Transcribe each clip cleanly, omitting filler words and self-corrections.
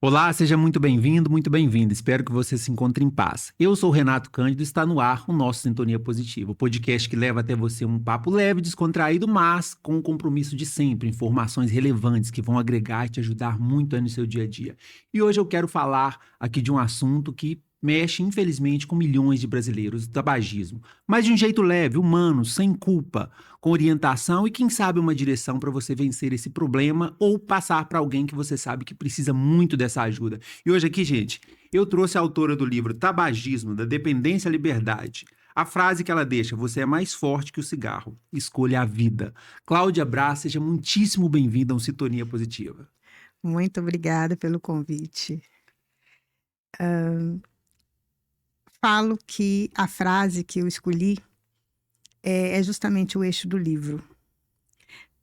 Olá, seja muito bem-vindo, muito bem-vinda. Espero que você se encontre em paz. Eu sou o Renato Cândido e está no ar o nosso Sintonia Positiva, o podcast que leva até você um papo leve, descontraído, mas com o compromisso de sempre, informações relevantes que vão agregar e te ajudar muito aí no seu dia a dia. E hoje eu quero falar aqui de um assunto que mexe, infelizmente, com milhões de brasileiros, o tabagismo. Mas de um jeito leve, humano, sem culpa, com orientação e, quem sabe, uma direção para você vencer esse problema ou passar para alguém que você sabe que precisa muito dessa ajuda. E hoje aqui, gente, eu trouxe a autora do livro Tabagismo, da Dependência à Liberdade. A frase que ela deixa: você é mais forte que o cigarro. Escolha a vida. Cláudia Braz, seja muitíssimo bem-vinda a um Sintonia Positiva. Muito obrigada pelo convite. Falo que a frase que eu escolhi é justamente o eixo do livro,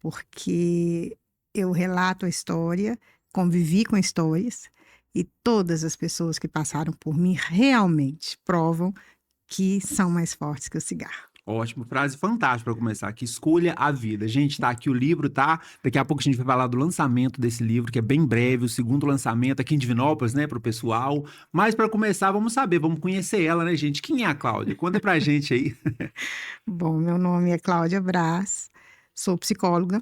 porque eu relato a história, convivi com histórias, e todas as pessoas que passaram por mim realmente provam que são mais fortes que o cigarro. Ótimo, frase fantástica para começar aqui. Escolha a vida. Gente, tá aqui o livro, tá? Daqui a pouco a gente vai falar do lançamento desse livro, que é bem breve, o segundo lançamento aqui em Divinópolis, né, pro pessoal. Mas para começar, vamos saber, vamos conhecer ela, né, gente? Quem é a Cláudia? Conta pra gente aí. Bom, meu nome é Cláudia Braz, sou psicóloga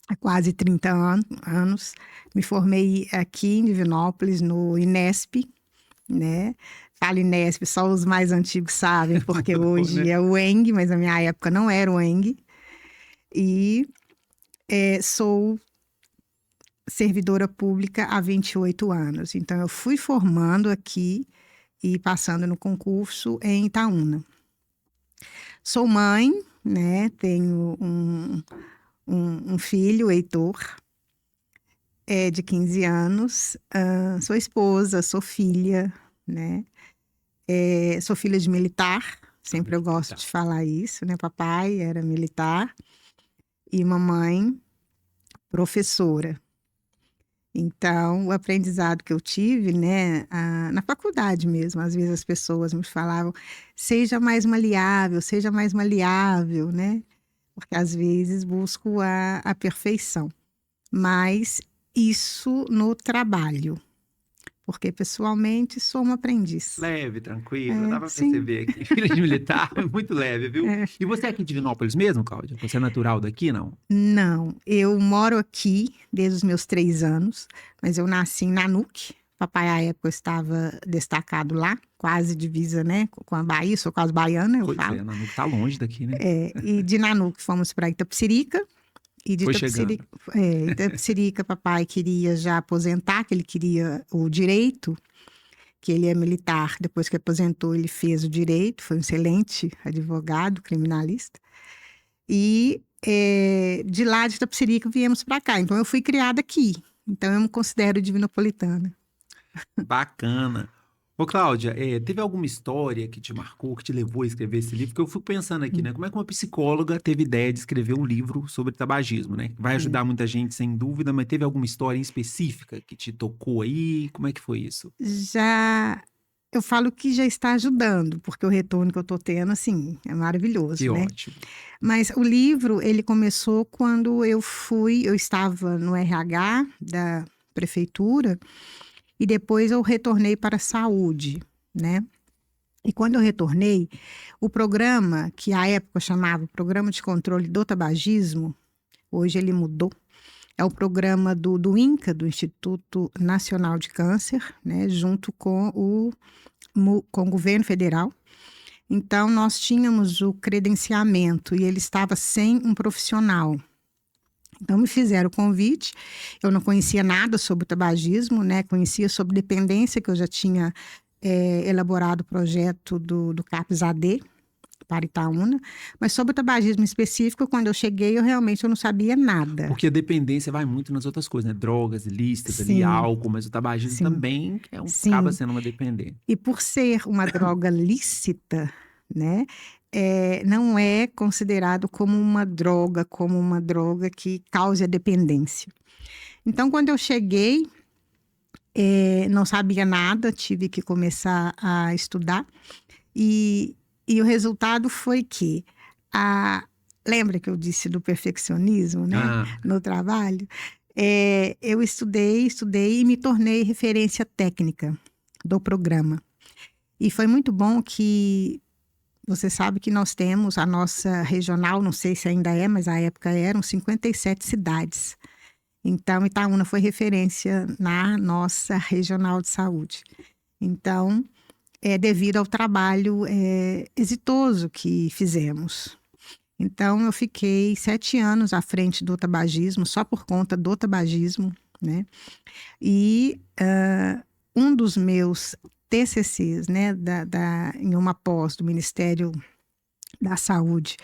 há quase 30 anos. Me formei aqui em Divinópolis, no Inesp, né? Falo Inesp, só os mais antigos sabem, porque hoje é o ENG, mas na minha época não era o ENG. E sou servidora pública há 28 anos. Então, eu fui formando aqui e passando no concurso em Itaúna. Sou mãe, né? Tenho um filho, Heitor, de 15 anos. Sou esposa, sou filha, né? Sou filha de militar, sempre eu gosto de falar isso, né? Papai era militar e mamãe professora. Então, o aprendizado que eu tive, né, na faculdade mesmo, às vezes as pessoas me falavam, seja mais maleável, né? Porque às vezes busco a perfeição. Mas isso no trabalho. Porque, pessoalmente, sou uma aprendiz. Leve, tranquila, dá pra Sim. perceber aqui. Filha de militar, muito leve, viu? E você é aqui de Divinópolis mesmo, Cláudia? Você é natural daqui, não? Não, eu moro aqui desde os meus 3 anos, mas eu nasci em Nanuque. Papai, à época, estava destacado lá, quase divisa, né, com a Bahia, sou quase baiana, eu Pois falo. é, Nanuque tá longe daqui, né? E de Nanuque fomos para Itapecerica, e de Foi chegando. Itapecerica, papai queria já aposentar, que ele queria o direito, que ele é militar. Depois que aposentou, ele fez o direito, foi um excelente advogado, criminalista. E de lá de Itapecerica viemos para cá. Então eu fui criada aqui. Então eu me considero divinopolitana. Bacana. Ô, Cláudia, teve alguma história que te marcou, que te levou a escrever esse livro? Porque eu fico pensando aqui, né? Como é que uma psicóloga teve ideia de escrever um livro sobre tabagismo, né? Vai ajudar muita gente, sem dúvida, mas teve alguma história em específica que te tocou aí? Como é que foi isso? Eu falo que já está ajudando, porque o retorno que eu estou tendo, assim, é maravilhoso, Que né? ótimo. Mas o livro, ele começou quando eu estava no RH da prefeitura e depois eu retornei para a saúde, né? E quando eu retornei, o programa, que à época chamava Programa de Controle do Tabagismo, hoje ele mudou, é o programa do INCA, do Instituto Nacional de Câncer, né? Junto com o governo federal. Então, nós tínhamos o credenciamento e ele estava sem um profissional. Então, me fizeram o convite. Eu não conhecia nada sobre o tabagismo, né? Conhecia sobre dependência, que eu já tinha elaborado o projeto do CAPS-AD para Itaúna. Mas sobre o tabagismo específico, quando eu cheguei, eu realmente não sabia nada. Porque a dependência vai muito nas outras coisas, né? Drogas ilícitas ali, Sim. álcool, mas o tabagismo Sim. também acaba sendo uma dependência. E por ser uma droga lícita, né? Não é considerado como uma droga que cause a dependência. Então, quando eu cheguei, não sabia nada, tive que começar a estudar. E o resultado foi que lembra que eu disse do perfeccionismo, né? No trabalho? Eu estudei e me tornei referência técnica do programa. E foi muito bom que você sabe que nós temos a nossa regional, não sei se ainda é, mas à época eram 57 cidades. Então, Itaúna foi referência na nossa regional de saúde. Então, devido ao trabalho exitoso que fizemos. Então, eu fiquei 7 anos à frente do tabagismo, só por conta do tabagismo, né? E um dos meus TCCs, né, em uma pós do Ministério da Saúde,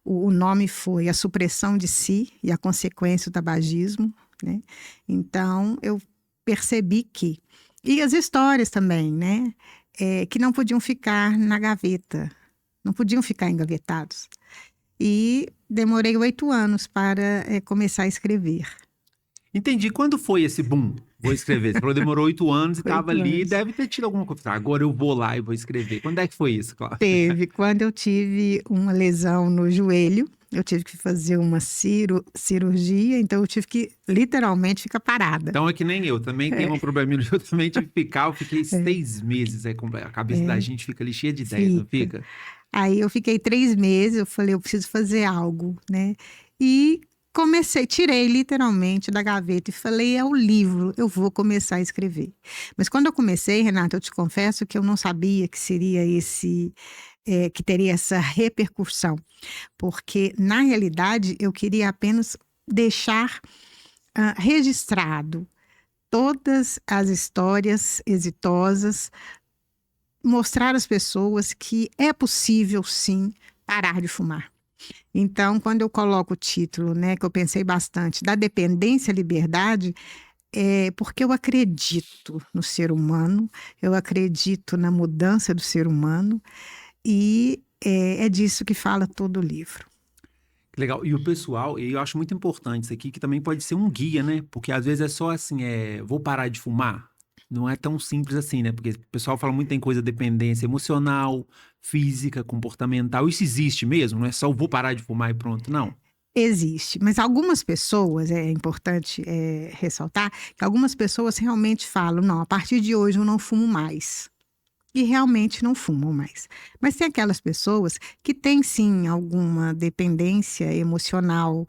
o nome foi A Supressão de Si e a Consequência do Tabagismo, né? Então, eu percebi que... E as histórias também, né? Que não podiam ficar na gaveta, não podiam ficar engavetados. E demorei 8 anos para começar a escrever. Entendi. Quando foi esse boom? Vou escrever. Você falou que demorou 8 anos e estava 8 ali. anos. Deve ter tido alguma coisa. Agora eu vou lá e vou escrever. Quando é que foi isso, Cláudia? Teve. Quando eu tive uma lesão no joelho, eu tive que fazer uma cirurgia, então eu tive que literalmente ficar parada. Então é que nem eu. Também tenho um probleminha. Eu também tive que ficar. Eu fiquei 6 meses. A cabeça da gente fica ali cheia de ideias, não fica? Aí eu fiquei 3 meses, eu falei, eu preciso fazer algo, né? E tirei literalmente da gaveta e falei, é o livro, eu vou começar a escrever. Mas quando eu comecei, Renata, eu te confesso que eu não sabia que seria que teria essa repercussão. Porque, na realidade, eu queria apenas deixar registrado todas as histórias exitosas, mostrar às pessoas que é possível, sim, parar de fumar. Então, quando eu coloco o título, né, que eu pensei bastante, da dependência à liberdade, é porque eu acredito no ser humano, eu acredito na mudança do ser humano, e é disso que fala todo o livro. Legal. E o pessoal, eu acho muito importante isso aqui, que também pode ser um guia, né? Porque às vezes é só assim, vou parar de fumar. Não é tão simples assim, né? Porque o pessoal fala muito, tem coisa dependência emocional, física, comportamental. Isso existe mesmo, não é só vou parar de fumar e pronto, não. Existe, mas algumas pessoas, é importante ressaltar, que algumas pessoas realmente falam, não, a partir de hoje eu não fumo mais. E realmente não fumam mais. Mas tem aquelas pessoas que têm, sim, alguma dependência emocional,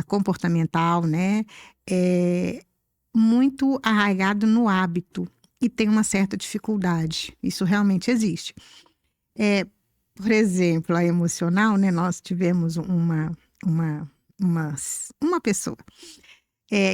comportamental, né? Muito arraigado no hábito e tem uma certa dificuldade. Isso realmente existe. Por exemplo, a emocional, né? Nós tivemos uma pessoa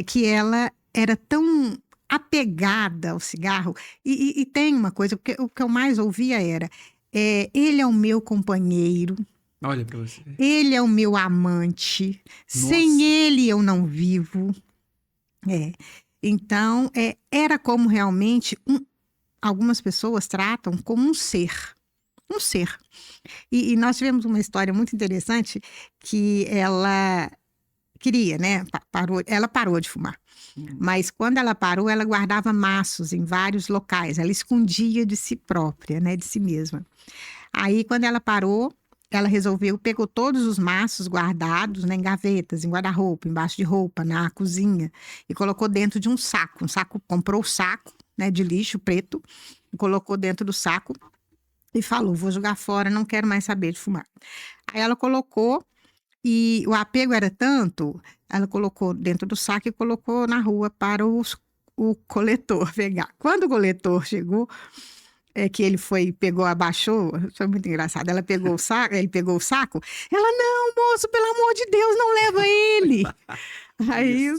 que ela era tão apegada ao cigarro, e tem uma coisa, porque o que eu mais ouvia era, ele é o meu companheiro, Olha pra você. ele é o meu amante, sem ele eu não vivo. Então, era como realmente, algumas pessoas tratam como um ser. Um ser. E nós tivemos uma história muito interessante que ela queria, né? Ela parou de fumar. Mas quando ela parou, ela guardava maços em vários locais. Ela escondia de si própria, né? De si mesma. Aí, quando ela parou, ela pegou todos os maços guardados, né, em gavetas, em guarda-roupa, embaixo de roupa, na cozinha, e colocou dentro de um saco. Comprou o saco, né, de lixo preto, e colocou dentro do saco e falou, vou jogar fora, não quero mais saber de fumar. Aí ela colocou, e o apego era tanto, ela colocou dentro do saco e colocou na rua para o coletor pegar. Quando o coletor chegou, que ele abaixou, foi muito engraçado, ele pegou o saco, ela, não, moço, pelo amor de Deus, não leva ele. Aí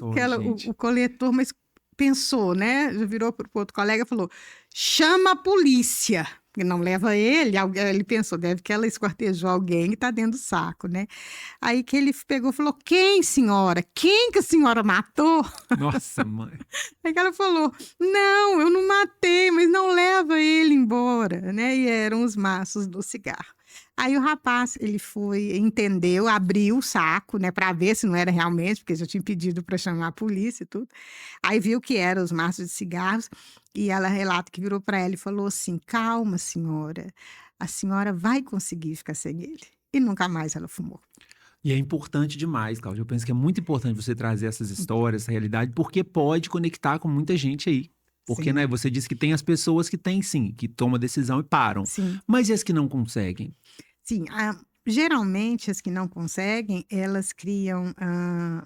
o coletor, mas pensou, né, já virou para o outro colega e falou, chama a polícia. Que não leva ele pensou, deve que ela esquartejou alguém e está dentro do saco, né? Aí que ele pegou e falou, quem, senhora? Quem que a senhora matou? Nossa, mãe. Aí que ela falou, não, eu não matei, mas não leva ele embora, né? E eram os maços do cigarro. Aí o rapaz, ele entendeu, abriu o saco, né, para ver se não era realmente, porque já tinha pedido para chamar a polícia e tudo. Aí viu que eram os maços de cigarros e ela relata que virou para ela e falou assim, calma, senhora, a senhora vai conseguir ficar sem ele. E nunca mais ela fumou. E é importante demais, Cláudia. Eu penso que é muito importante você trazer essas histórias, essa realidade, porque pode conectar com muita gente aí. Porque, né, Sim, você disse que tem as pessoas que têm sim, que tomam a decisão e param. sim, Mas e as que não conseguem? sim. Geralmente, as que não conseguem, elas criam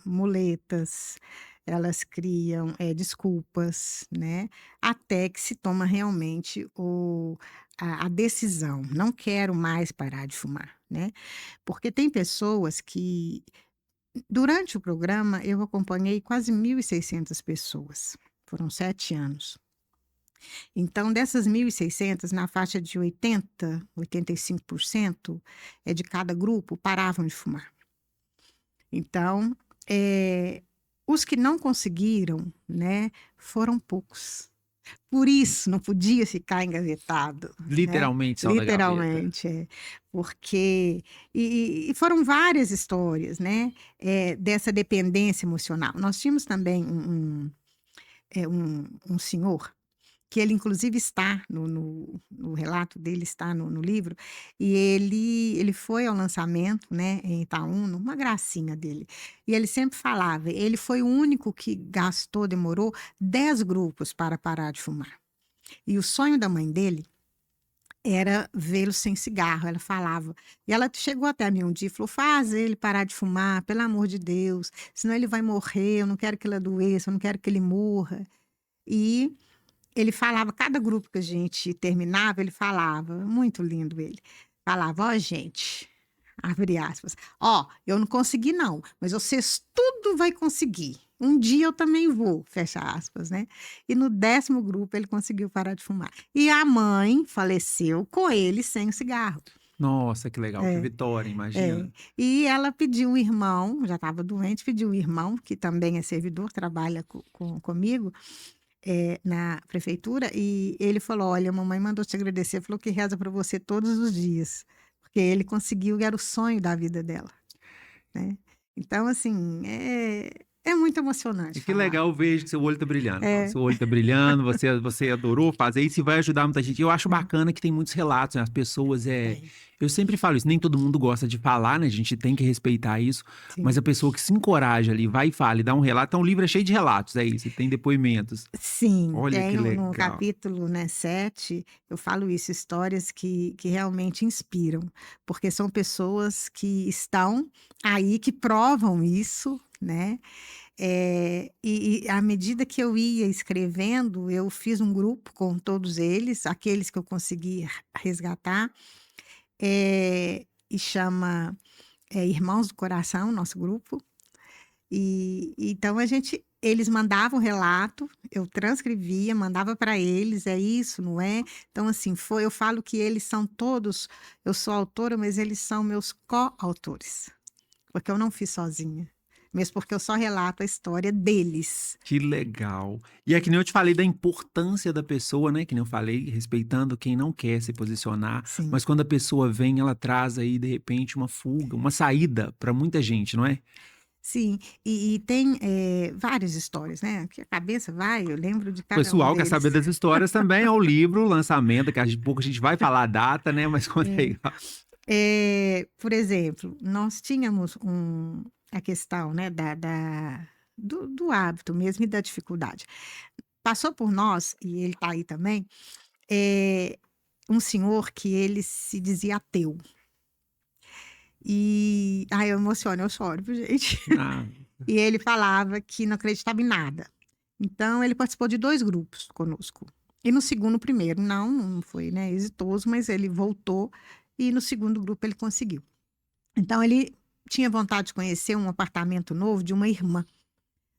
muletas, elas criam desculpas, né? Até que se toma realmente a decisão. Não quero mais parar de fumar, né? Porque tem pessoas que, durante o programa, eu acompanhei quase 1.600 pessoas. Foram 7 anos. Então, dessas 1.600, na faixa de 85% é de cada grupo paravam de fumar. Então, os que não conseguiram, né, foram poucos. Por isso, não podia ficar engavetado, né? Literalmente saiu da gaveta. Literalmente, porque e foram várias histórias, né, dessa dependência emocional. Nós tínhamos também um senhor que ele inclusive está no relato dele, está no livro, e ele foi ao lançamento, né, em Itaúna, uma gracinha dele. E ele sempre falava, ele foi o único que demorou 10 grupos para parar de fumar. E o sonho da mãe dele era vê-lo sem cigarro, ela falava. E ela chegou até mim um dia e falou: faz ele parar de fumar, pelo amor de Deus, senão ele vai morrer, eu não quero que ele adoeça, eu não quero que ele morra. E ele falava, cada grupo que a gente terminava, ele falava, muito lindo ele. Falava, ó, gente, abre aspas, ó, eu não consegui não, mas vocês tudo vai conseguir. Um dia eu também vou, fecha aspas, né? E no 10º grupo ele conseguiu parar de fumar. E a mãe faleceu com ele sem o cigarro. Nossa, que legal, que É, vitória, é. imagina. E ela pediu um irmão, já estava doente, pediu um irmão, que também é servidor, trabalha comigo, na prefeitura, e ele falou: olha, a mamãe mandou te agradecer, falou que reza para você todos os dias, porque ele conseguiu, e era o sonho da vida dela, né? Então, assim, é muito E emocionante que falar. legal, vejo que seu olho tá brilhando, Cláudia. É, Seu olho tá brilhando, você adorou fazer isso e vai ajudar muita gente. Eu acho é, bacana que tem muitos relatos, né? As pessoas tem, eu sempre falo isso, nem todo mundo gosta de falar, né? A gente tem que respeitar isso, mas sim. a pessoa que se encoraja ali, vai e fala e dá um relato. Então, o livro é cheio de relatos, é isso, e tem depoimentos. Sim, Olha tem que no legal. capítulo, né, 7, eu falo isso, histórias que realmente inspiram, porque são pessoas que estão aí, que provam isso, né? E à medida que eu ia escrevendo, eu fiz um grupo com todos eles, aqueles que eu consegui resgatar, e chama Irmãos do Coração, nosso grupo. E então eles mandavam o relato, eu transcrevia, mandava para eles, é isso, não é? Então, assim, eu falo que eles são todos, eu sou autora, mas eles são meus coautores, porque eu não fiz sozinha, mesmo porque eu só relato a história deles. Que legal. E é que nem eu te falei da importância da pessoa, né? Que nem eu falei, respeitando quem não quer se posicionar, Sim. mas quando a pessoa vem, ela traz aí, de repente, uma fuga, uma saída para muita gente, não é? Sim, e tem várias histórias, né? Que a cabeça vai, eu lembro de O cada um pessoal quer deles. saber das histórias também, é o livro, o lançamento, que pouco a gente vai falar a data, né? Mas conta É. aí. Por exemplo, nós tínhamos a questão, né, do hábito mesmo e da dificuldade. Passou por nós, e ele está aí também, um senhor que ele se dizia ateu. E, ai, eu emociono, eu choro, viu, gente? Ah, E ele falava que não acreditava em nada. Então, ele participou de 2 grupos conosco. E no segundo, primeiro, não foi, né, exitoso, mas ele voltou e no segundo grupo ele conseguiu. Então, ele tinha vontade de conhecer um apartamento novo de uma irmã,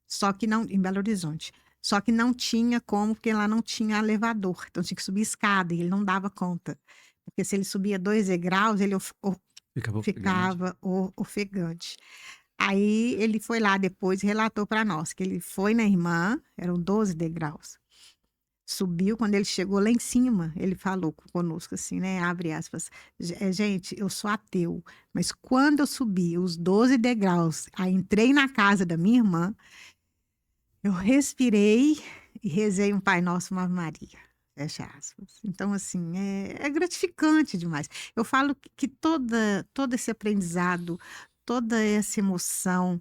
só que não, em Belo Horizonte. Só que não tinha como, porque lá não tinha elevador. Então, tinha que subir escada e ele não dava conta. Porque se ele subia 2 degraus, ele ficava ofegante. ficava ofegante. Aí ele foi lá depois e relatou para nós que ele foi na irmã, eram 12 degraus. Subiu, quando ele chegou lá em cima, ele falou conosco assim, né? Abre aspas. Gente, eu sou ateu, mas quando eu subi os 12 degraus, aí entrei na casa da minha irmã, eu respirei e rezei um Pai Nosso, uma Ave Maria. Fecha aspas. Então, assim, é gratificante demais. Eu falo que todo esse aprendizado, toda essa emoção,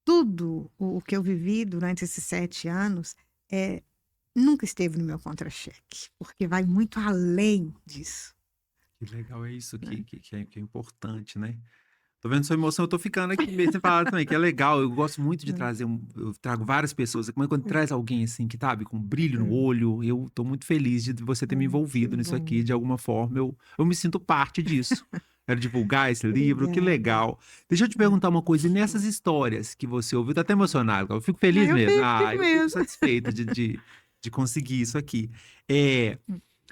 tudo o que eu vivi durante esses 7 anos, nunca esteve no meu contra-cheque, porque vai muito além disso, Que legal, é isso né. que é importante, né? Tô vendo sua emoção, eu tô ficando aqui mesmo, você fala também, que é legal, eu gosto muito de Hum, trazer eu trago várias pessoas, como é quando traz alguém assim, que sabe, com brilho no hum, olho, eu tô muito feliz de você ter me que envolvido nisso aqui, bom. de alguma forma, eu me sinto parte disso. Quero divulgar esse livro, que Obrigada. legal. Deixa eu te perguntar uma coisa, e nessas histórias que você ouviu, tô até emocionado, eu fico Ah, feliz eu mesmo, fico eu fico mesmo. satisfeito de conseguir isso aqui. É,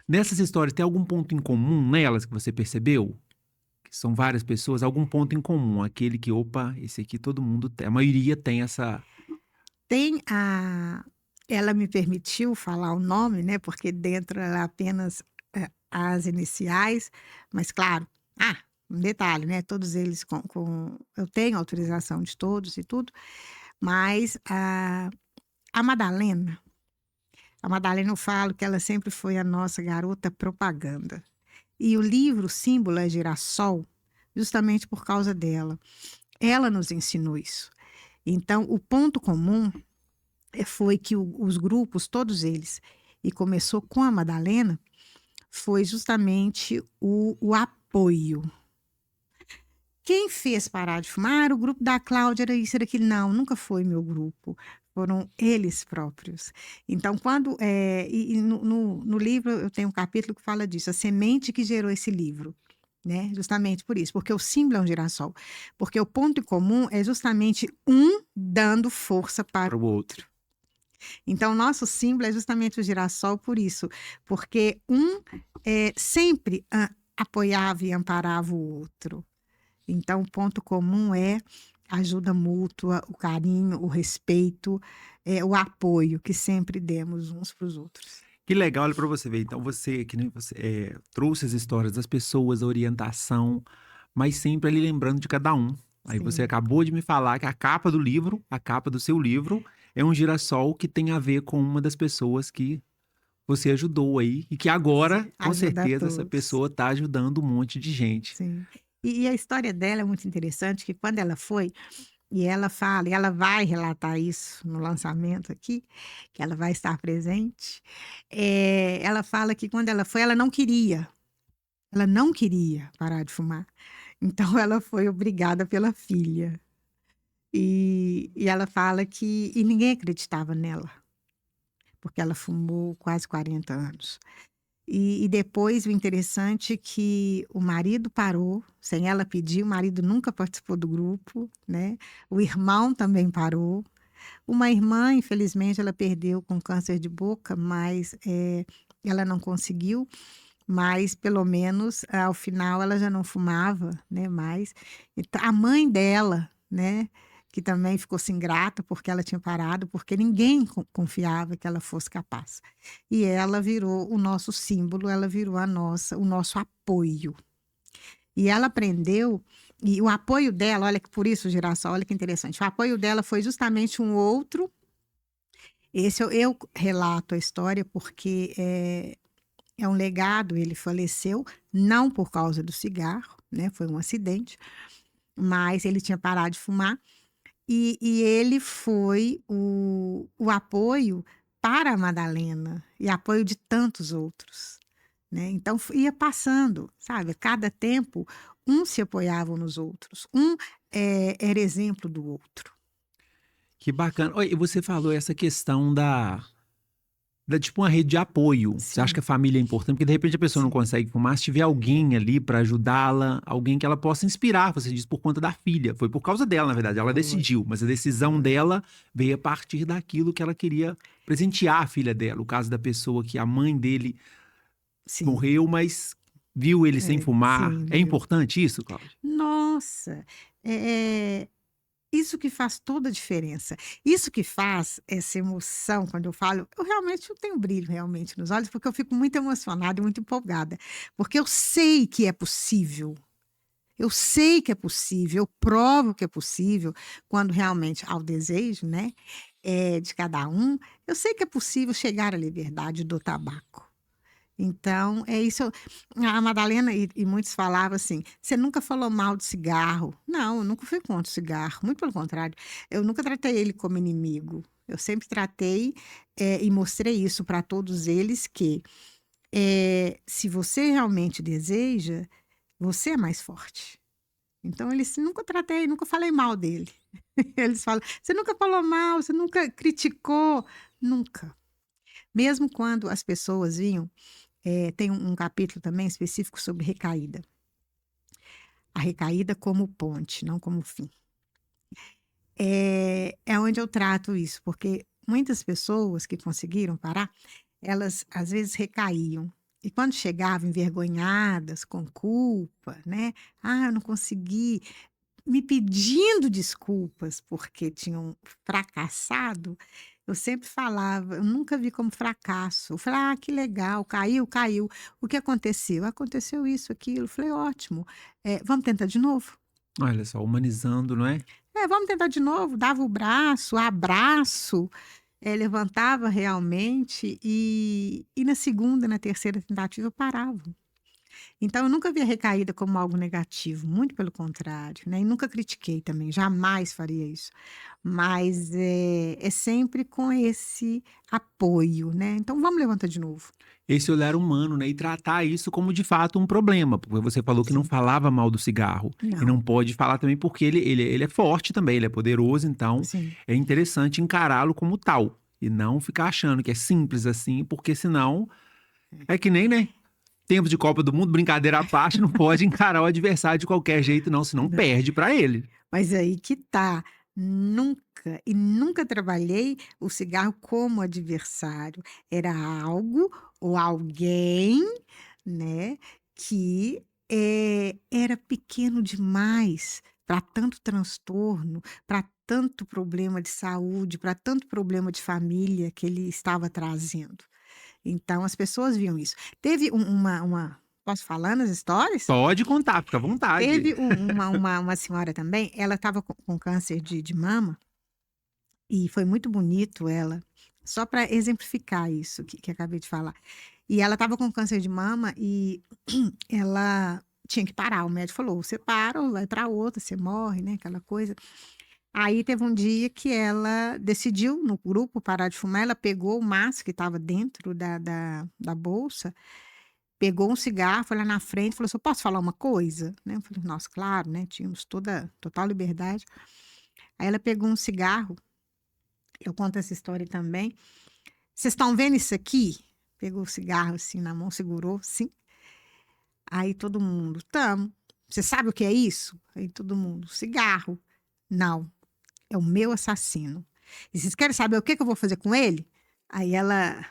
nessas histórias, tem algum ponto em comum nelas que você percebeu? Que são várias pessoas, algum ponto em comum, aquele que, opa, esse aqui todo mundo tem, a maioria tem essa. Tem a ela me permitiu falar o nome, né, porque dentro era apenas, as iniciais, mas claro, um detalhe, né, todos eles com eu tenho autorização de todos e tudo, mas a Madalena eu falo que ela sempre foi a nossa garota propaganda. E o livro símbolo é girassol, justamente por causa dela. Ela nos ensinou isso. Então o ponto comum foi que os grupos, todos eles, e começou com a Madalena, foi justamente o apoio. Quem fez parar de fumar era o grupo da Cláudia, era isso, era aquilo. Não, nunca foi meu grupo. Foram eles próprios. Então, quando. E no livro eu tenho um capítulo que fala disso, a semente que gerou esse livro. Né? Justamente por isso, porque o símbolo é um girassol. Porque o ponto em comum é justamente um dando força para Para o o outro. outro. Então, o nosso símbolo é justamente o girassol por isso, porque um sempre apoiava e amparava o outro. Então, o ponto comum é a ajuda mútua, o carinho, o respeito, o apoio que sempre demos uns para os outros. Que legal, olha para você ver. Então, que nem você trouxe as histórias das pessoas, a orientação, mas sempre ali lembrando de cada um. Aí você Sim, acabou de me falar que a capa do livro, a capa do seu livro, é um girassol que tem a ver com uma das pessoas que você ajudou aí, e que agora, com ajuda a certeza, essa todos. pessoa está ajudando um monte de gente. Sim. E a história dela é muito interessante, que quando ela foi, e ela fala, e ela vai relatar isso no lançamento aqui, que ela vai estar presente. Ela fala que quando ela foi, ela não queria parar de fumar. Então ela foi obrigada pela filha. E ela fala que e ninguém acreditava nela, porque ela fumou quase 40 anos. E depois o interessante é que o marido parou, sem ela pedir, o marido nunca participou do grupo, né? O irmão também parou. Uma irmã, infelizmente, ela perdeu com câncer de boca, mas ela não conseguiu. Mas pelo menos ao final ela já não fumava, né? Mais. A mãe dela, né? Que também ficou sem grata porque ela tinha parado, porque ninguém confiava que ela fosse capaz. E ela virou o nosso símbolo, ela virou o nosso apoio. E ela aprendeu, e o apoio dela, olha que por isso, Girassol, olha que interessante, o apoio dela foi justamente um outro. Esse eu relato a história porque é um legado, ele faleceu, não por causa do cigarro, né? Foi um acidente, mas ele tinha parado de fumar. E ele foi o apoio para a Madalena e apoio de tantos outros, né? Então ia passando, sabe? A cada tempo, uns se apoiavam nos outros, era exemplo do outro. Que bacana. Oi, e você falou essa questão tipo uma rede de apoio. Você acha que Sim, a família é importante? Porque de repente a pessoa não sim, consegue fumar, se tiver alguém ali para ajudá-la, alguém que ela possa inspirar, você diz por conta da filha. Foi por causa dela, na verdade. Ela foi, decidiu, mas a decisão foi. dela veio a partir daquilo que ela queria presentear a filha dela. O caso da pessoa que a mãe dele Sim, morreu, mas viu ele sem fumar. sim, É viu? importante isso, Cláudia? Nossa, é, isso que faz toda a diferença. Isso que faz essa emoção, quando eu falo, eu tenho brilho realmente nos olhos, porque eu fico muito emocionada e muito empolgada, porque eu sei que é possível. Eu sei que é possível, eu provo que é possível, quando realmente há o desejo, né, de cada um, eu sei que é possível chegar à liberdade do tabaco. Então, é isso. A Madalena e muitos falavam assim: você nunca falou mal de cigarro. Não, eu nunca fui contra o cigarro, muito pelo contrário. Eu nunca tratei ele como inimigo. Eu sempre tratei e mostrei isso para todos eles que se você realmente deseja, você é mais forte. Então, eles nunca tratei, nunca falei mal dele. Eles falam: você nunca falou mal, você nunca criticou. Nunca. Mesmo quando as pessoas vinham, tem um capítulo também específico sobre recaída. A recaída como ponte, não como fim. É onde eu trato isso, porque muitas pessoas que conseguiram parar, elas às vezes recaíam. E quando chegavam envergonhadas, com culpa, né? Ah, eu não consegui, me pedindo desculpas porque tinham fracassado, eu sempre falava, eu nunca vi como fracasso. Eu falei: "Ah, que legal, caiu, caiu. O que aconteceu? Aconteceu isso, aquilo". Eu falei: "Ótimo, vamos tentar de novo?". Olha só, humanizando, não é? Vamos tentar de novo". Dava o braço, abraço, levantava realmente e na segunda, na terceira tentativa parava. Então eu nunca vi a recaída como algo negativo, muito pelo contrário, né, e nunca critiquei também, jamais faria isso. Mas, é sempre com esse apoio, né, então vamos levantar de novo. Esse olhar humano, né? E tratar isso como de fato um problema, porque você falou que não Sim. falava mal do cigarro. E Não, não pode falar também porque ele é forte também, ele é poderoso, então sim. é interessante encará-lo como tal. E não ficar achando que é simples assim, porque senão é que nem, né? Tempos de Copa do Mundo, brincadeira à parte, não pode encarar o adversário de qualquer jeito, não, senão Não. perde pra ele. Mas aí que tá, nunca e nunca trabalhei o cigarro como adversário. Era algo ou alguém, né, que, era pequeno demais para tanto transtorno, para tanto problema de saúde, para tanto problema de família que ele estava trazendo. Então as pessoas viam isso. Teve uma posso falar nas histórias? Pode contar, fica à vontade. Teve uma senhora também, ela estava com câncer de mama, e foi muito bonito ela, só para exemplificar isso que acabei de falar. E ela estava com câncer de mama e ela tinha que parar, o médico falou: "Você para ou vai para outra, você morre", né, aquela coisa. Aí teve um dia que ela decidiu no grupo parar de fumar, ela pegou o maço que estava dentro da bolsa, pegou um cigarro, foi lá na frente, falou assim: "Eu posso falar uma coisa?", né, eu falei: "Nossa, claro", né, tínhamos toda total liberdade. Aí ela pegou um cigarro, eu conto essa história também. "Vocês estão vendo isso aqui?", pegou o cigarro, assim, na mão, segurou, sim. Aí todo mundo: "Tamo". "Você sabe o que é isso?". Aí todo mundo: "Cigarro". "Não, é o meu assassino. E vocês querem saber o que que eu vou fazer com ele?". Aí ela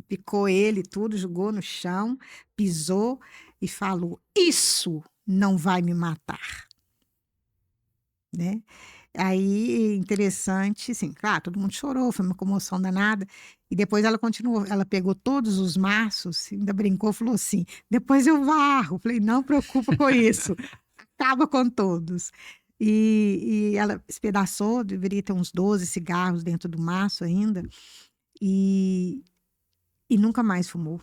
picou ele e tudo, jogou no chão, pisou e falou: "Isso não vai me matar", né. Aí, interessante, assim, claro, todo mundo chorou, foi uma comoção danada, e depois ela continuou, ela pegou todos os maços, ainda brincou, falou assim: "Depois eu varro". Falei: "Não preocupa com isso, acaba com todos". E ela espedaçou, deveria ter uns 12 cigarros dentro do maço ainda, e nunca mais fumou.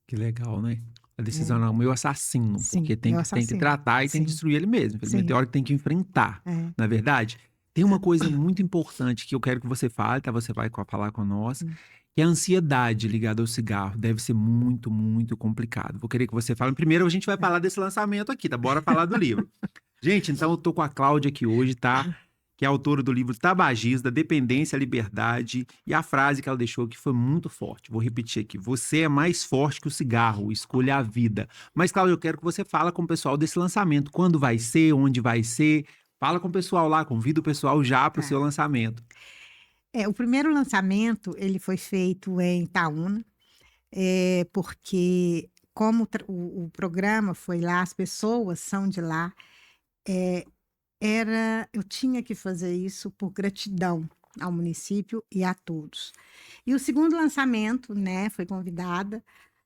Que legal, né? A decisão É, não, o meu assassino, sim, porque meu tem que assassino. tratar e tem que Sim, destruir ele mesmo. Infelizmente, sim, tem hora que tem que enfrentar, é. na verdade. Tem uma coisa muito importante que eu quero que você fale, tá? Você vai falar com nós, Hum. que é a ansiedade ligada ao cigarro. Deve ser muito, muito complicado. Vou querer que você fale. Primeiro, a gente vai falar desse lançamento aqui, tá? Bora falar do livro. Gente, então eu tô com a Cláudia aqui hoje, tá? Que é autora do livro Tabagismo, Dependência à Liberdade, e a frase que ela deixou aqui foi muito forte. Vou repetir aqui: você é mais forte que o cigarro, escolha a vida. Mas, Cláudia, eu quero que você fale com o pessoal desse lançamento. Quando vai ser, onde vai ser? Fala com o pessoal lá, convida o pessoal já para o seu Tá. lançamento. O primeiro lançamento, ele foi feito em Itaúna, porque como o programa foi lá, as pessoas são de lá, eu tinha que fazer isso por gratidão ao município e a todos. E o segundo lançamento, né, foi convidada,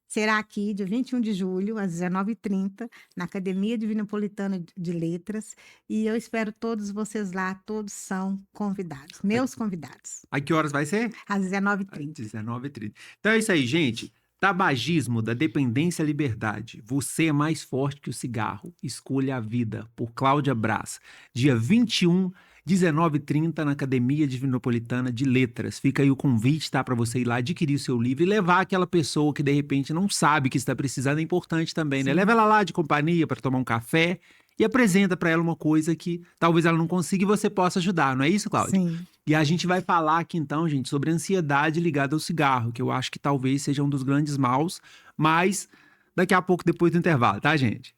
será aqui dia 21 de julho, às 19h30, na Academia Divinopolitana de Letras, e eu espero todos vocês lá, todos são convidados, A, meus convidados, a que horas vai ser? às Às 19h30. 19h30. Então é isso aí, gente. Tabagismo da dependência à liberdade. Você é mais forte que o cigarro. Escolha a vida. Por Cláudia Brás. Dia 21, 19h30, na Academia Divinopolitana de Letras. Fica aí o convite, tá? Para você ir lá adquirir o seu livro e levar aquela pessoa que de repente não sabe que está precisando. É importante também, né? Sim. Leva ela lá de companhia para tomar um café e apresenta para ela uma coisa que talvez ela não consiga e você possa ajudar. Não é isso, Cláudia? Sim. E a gente vai falar aqui então, gente, sobre ansiedade ligada ao cigarro, que eu acho que talvez seja um dos grandes maus, mas daqui a pouco, depois do intervalo, tá, gente?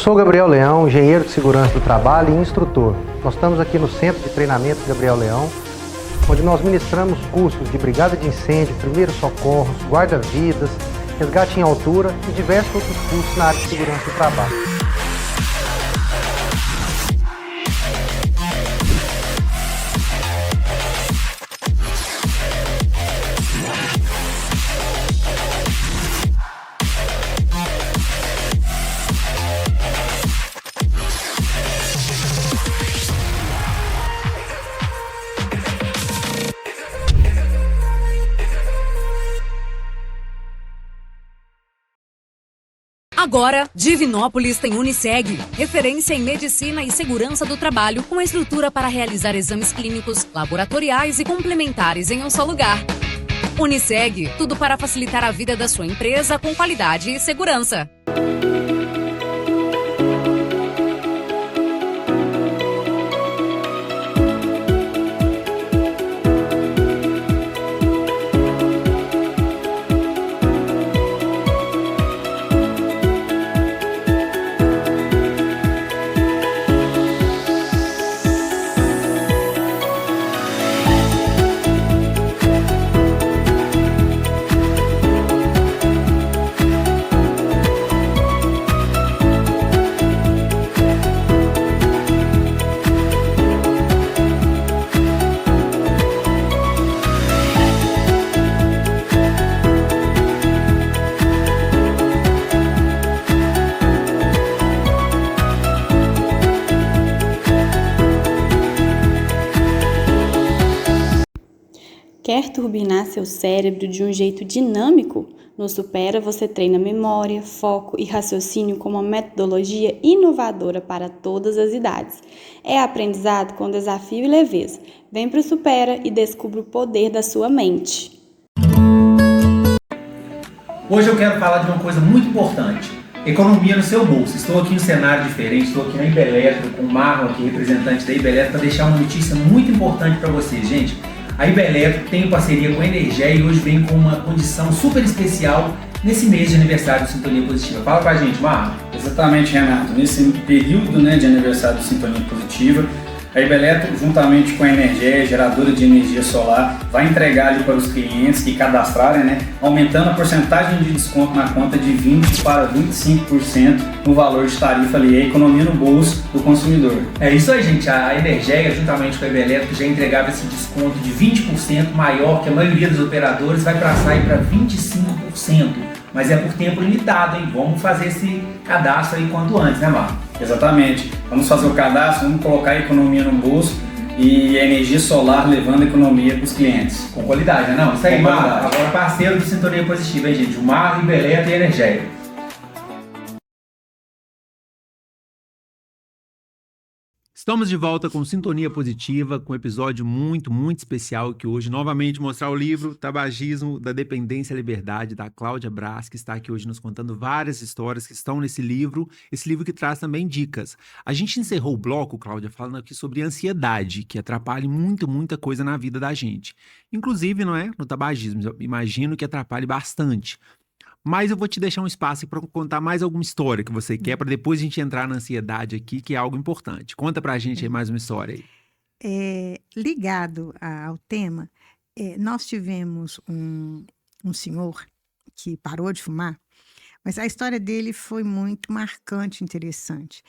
Sou Gabriel Leão, engenheiro de segurança do trabalho e instrutor. Nós estamos aqui no Centro de Treinamento Gabriel Leão, onde nós ministramos cursos de brigada de incêndio, primeiros socorros, guarda-vidas, resgate em altura e diversos outros cursos na área de segurança do trabalho. Agora, Divinópolis tem Uniseg, referência em medicina e segurança do trabalho, com estrutura para realizar exames clínicos, laboratoriais e complementares em um só lugar. Uniseg, tudo para facilitar a vida da sua empresa com qualidade e segurança. Quer turbinar seu cérebro de um jeito dinâmico? No Supera você treina memória, foco e raciocínio com uma metodologia inovadora para todas as idades. É aprendizado com desafio e leveza. Vem para o Supera e descubra o poder da sua mente. Hoje eu quero falar de uma coisa muito importante. Economia no seu bolso. Estou aqui em um cenário diferente, estou aqui na Ibeletro, com o Marlon aqui, representante da Ibeletro, para deixar uma notícia muito importante para vocês, gente. A Ibeletro tem parceria com a Energéia e hoje vem com uma condição super especial nesse mês de aniversário do Sintonia Positiva. Fala pra gente, Marlon. Exatamente, Renato. Nesse período de aniversário do Sintonia Positiva, a Ibeletro, juntamente com a Energéia, geradora de energia solar, vai entregar ali para os clientes que cadastrarem, aumentando a porcentagem de desconto na conta de 20% para 25% no valor de tarifa ali, a economia no bolso do consumidor. É isso aí, gente. A Energéia, juntamente com a Ibeletro, já entregava esse desconto de 20% maior que a maioria dos operadores, vai passar aí para 25%. Mas é por tempo limitado, hein? Vamos fazer esse cadastro aí quanto antes, né, Marlon? Exatamente. Vamos fazer o cadastro, vamos colocar a economia no bolso e a energia solar levando a economia para os clientes. Com qualidade, né? Não, isso aí, Com Marlon. qualidade. Agora parceiro do Sintonia Positiva, hein, gente? O Marlon, Ibeletro e Energéia. Estamos de volta com Sintonia Positiva, com um episódio muito, muito especial que hoje novamente mostrar o livro Tabagismo da Dependência à Liberdade, da Cláudia Brás, que está aqui hoje nos contando várias histórias que estão nesse livro, esse livro que traz também dicas. A gente encerrou o bloco, Cláudia, falando aqui sobre ansiedade, que atrapalha muita coisa na vida da gente. Inclusive, não é? No tabagismo, eu imagino que atrapalhe bastante. Mas eu vou te deixar um espaço para contar mais alguma história que você quer, para depois a gente entrar na ansiedade aqui, que é algo importante. Conta pra gente aí mais uma história aí. Ligado ao tema, nós tivemos um senhor que parou de fumar, mas a história dele foi muito marcante, interessante.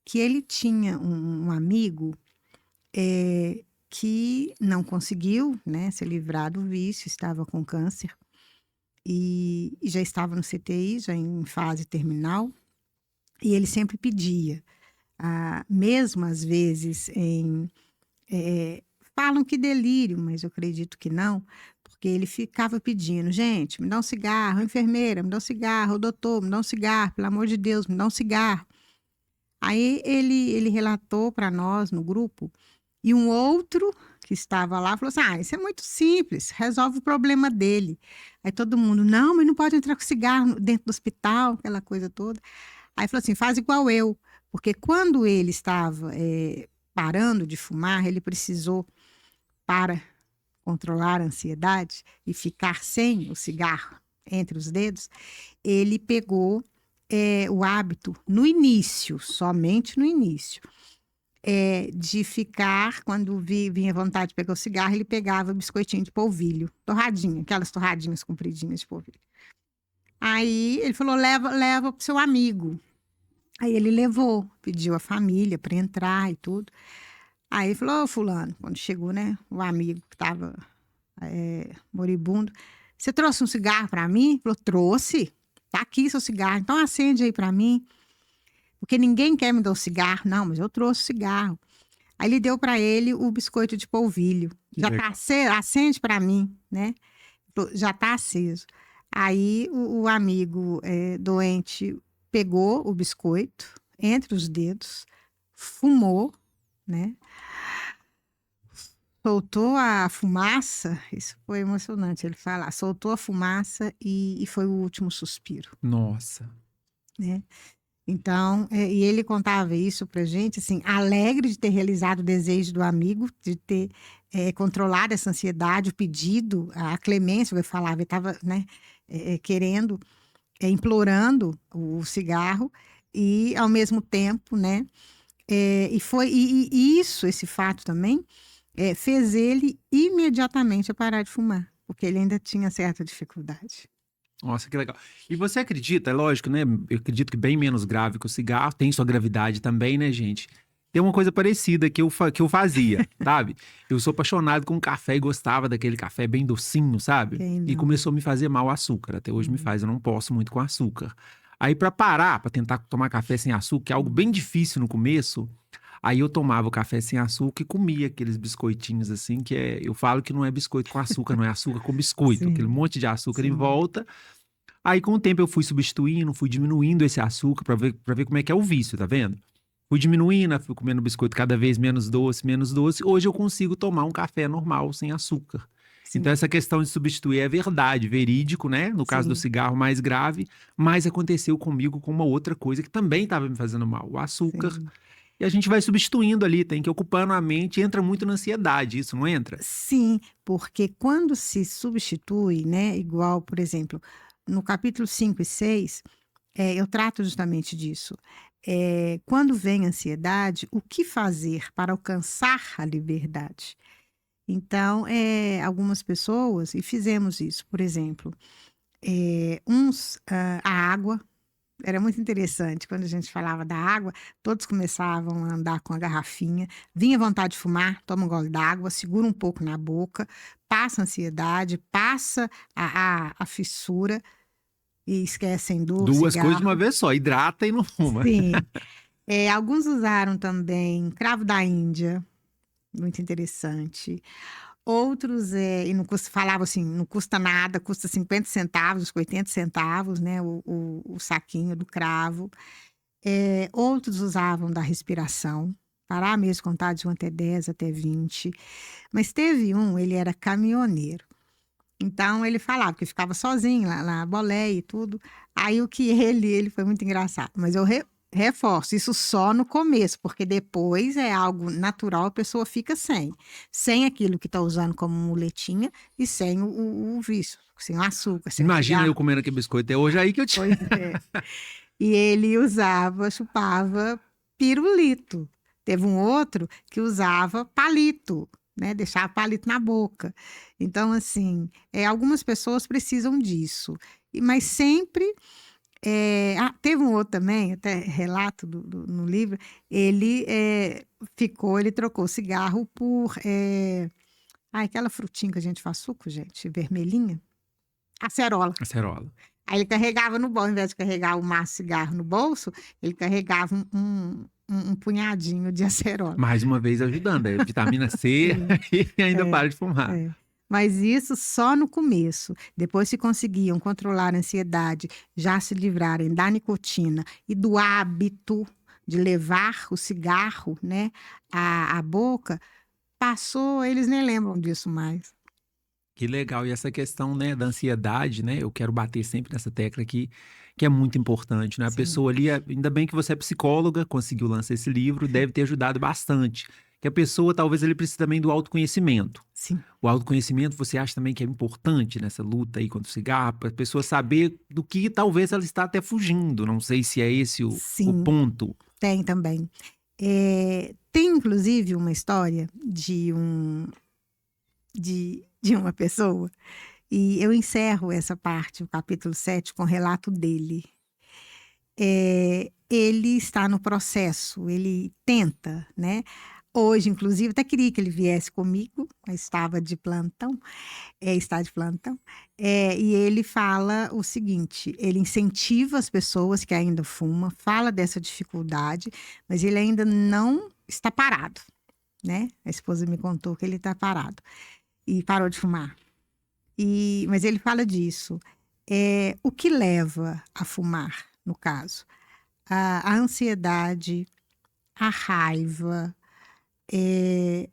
Que ele tinha um amigo que não conseguiu, né, se livrar do vício, estava com câncer. e já estava no CTI, já em fase terminal, e ele sempre pedia, mesmo às vezes falam que delírio, mas eu acredito que não, porque ele ficava pedindo, gente, me dá um cigarro, enfermeira, me dá um cigarro, doutor, me dá um cigarro, pelo amor de Deus, me dá um cigarro. Aí ele relatou para nós no grupo, e um outro que estava lá falou assim, isso é muito simples, resolve o problema dele. Aí todo mundo, não, mas não pode entrar com cigarro dentro do hospital, aquela coisa toda. Aí falou assim, faz igual eu, porque quando ele estava parando de fumar, ele precisou, para controlar a ansiedade e ficar sem o cigarro entre os dedos, ele pegou o hábito no início, somente no início, de ficar, quando vinha vontade de pegar o cigarro, ele pegava biscoitinho de polvilho, torradinha, aquelas torradinhas compridinhas de polvilho. Aí ele falou, leva pro seu amigo. Aí ele levou, pediu a família para entrar e tudo. Aí ele falou, fulano, quando chegou, né, o amigo que estava moribundo, você trouxe um cigarro para mim? Ele falou, trouxe, tá aqui seu cigarro, então acende aí para mim. Porque ninguém quer me dar o cigarro. Não, mas eu trouxe o cigarro. Aí ele deu para ele o biscoito de polvilho. Já tá aceso, acende para mim, né? Já tá aceso. Aí o amigo doente pegou o biscoito entre os dedos, fumou, né? Soltou a fumaça, isso foi emocionante ele falar, soltou a fumaça e foi o último suspiro. Nossa. Né? Então, e ele contava isso pra gente, assim, alegre de ter realizado o desejo do amigo, de ter controlado essa ansiedade, o pedido, a clemência, eu falava, ele estava, né, querendo, implorando o cigarro, e ao mesmo tempo, né, e esse fato também, fez ele imediatamente a parar de fumar, porque ele ainda tinha certa dificuldade. Nossa, que legal. E você acredita, é lógico, né? Eu acredito que bem menos grave que o cigarro, tem sua gravidade também, né, gente? Tem uma coisa parecida que eu fazia, sabe? Eu sou apaixonado com café e gostava daquele café bem docinho, sabe? E começou a me fazer mal o açúcar. Até hoje me faz, eu não posso muito com açúcar. Aí pra parar, pra tentar tomar café sem açúcar, que é algo bem difícil no começo, aí eu tomava o café sem açúcar e comia aqueles biscoitinhos assim, eu falo que não é biscoito com açúcar, não é açúcar com biscoito, aquele monte de açúcar em volta. Aí com o tempo eu fui substituindo, fui diminuindo esse açúcar pra ver como é que é o vício, tá vendo? Fui diminuindo, fui comendo biscoito cada vez menos doce, menos doce. Hoje eu consigo tomar um café normal, sem açúcar. Sim. Então essa questão de substituir é verdade, verídico, né? No caso do cigarro mais grave, mas aconteceu comigo com uma outra coisa que também estava me fazendo mal, o açúcar. Sim. E a gente vai substituindo ali, tem que ir ocupando a mente, entra muito na ansiedade, isso não entra? Sim, porque quando se substitui, né, igual, por exemplo, no capítulo 5 e 6, eu trato justamente disso. Quando vem a ansiedade, o que fazer para alcançar a liberdade? Então, algumas pessoas, e fizemos isso, por exemplo, a água. Era muito interessante, quando a gente falava da água, todos começavam a andar com a garrafinha, vinha vontade de fumar, toma um gole d'água, segura um pouco na boca, passa a ansiedade, passa a fissura e esquecem do Duas cigarro. coisas de uma vez só, hidrata e não fuma. Sim. Alguns usaram também cravo da Índia, muito interessante. Outros, e não custa, falavam assim, não custa nada, custa 50 centavos, 80 centavos, né, o saquinho do cravo. Outros usavam da respiração, parar mesmo, contar de 1 até 10, até 20. Mas teve ele era caminhoneiro. Então, ele falava que ficava sozinho lá na boleia e tudo. Aí, ele foi muito engraçado, mas eu reforço, isso só no começo, porque depois é algo natural, a pessoa fica sem aquilo que está usando como muletinha e sem o vício, sem o açúcar. Sem Imagina eu comendo aquele biscoito, é hoje aí que eu te... Pois é. E ele chupava pirulito. Teve um outro que usava palito, né? Deixava palito na boca. Então, assim, algumas pessoas precisam disso, mas sempre... teve um outro também, até relato no livro, ele trocou o cigarro por aquela frutinha que a gente faz suco, gente, vermelhinha. acerola. Acerola. Aí ele carregava no bolso, ao invés de carregar o maço de cigarro no bolso, ele carregava um punhadinho de acerola. Mais uma vez ajudando, é vitamina C e ainda para de fumar. É. Mas isso só no começo. Depois, se conseguiam controlar a ansiedade, já se livrarem da nicotina e do hábito de levar o cigarro, né, à boca, passou, eles nem lembram disso mais. Que legal. E essa questão, né, da ansiedade, né? Eu quero bater sempre nessa tecla aqui, que é muito importante, né? A Sim. pessoa ali, ainda bem que você é psicóloga, conseguiu lançar esse livro, deve ter ajudado bastante. Que a pessoa, talvez, ele precise também do autoconhecimento. Sim. O autoconhecimento, você acha também que é importante nessa luta aí contra o cigarro, para a pessoa saber do que talvez ela está até fugindo. Não sei se é esse o Sim. ponto. Tem também. Tem, inclusive, uma história de uma pessoa, e eu encerro essa parte, o capítulo 7, com o relato dele. Ele está no processo, ele tenta, né? Hoje, inclusive, até queria que ele viesse comigo, mas estava de plantão, está de plantão, e ele fala o seguinte, ele incentiva as pessoas que ainda fumam, fala dessa dificuldade, mas ele ainda não está parado, né? A esposa me contou que ele está parado e parou de fumar. Mas ele fala disso. O que leva a fumar, no caso? A ansiedade, a raiva,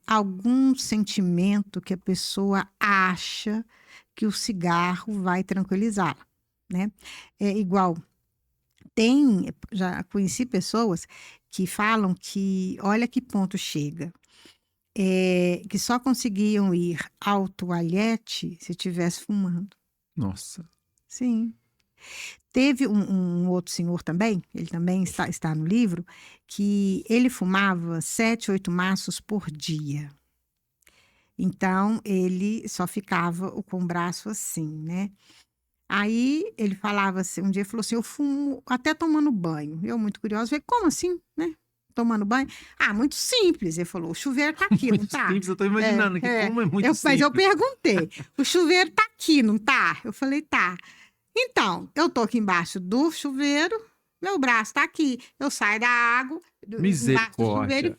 algum sentimento que a pessoa acha que o cigarro vai tranquilizá-la, né? Igual, já conheci pessoas que falam que, olha que ponto chega, que só conseguiam ir ao toalete se estivesse fumando. Nossa. Sim. Teve um outro senhor também, ele também está no livro, que ele fumava 7, 8 maços por dia. Então, ele só ficava com o braço assim, né? Aí, ele falava assim, um dia ele falou assim, eu fumo até tomando banho. Eu, muito curiosa, falei, como assim, né? Tomando banho? Ah, muito simples. Ele falou, o chuveiro tá aqui, não tá? Simples, eu tô imaginando que como é muito simples. Mas eu perguntei, o chuveiro tá aqui, não tá? Eu falei, tá. Então, eu tô aqui embaixo do chuveiro, meu braço tá aqui. Eu saio da água, embaixo do chuveiro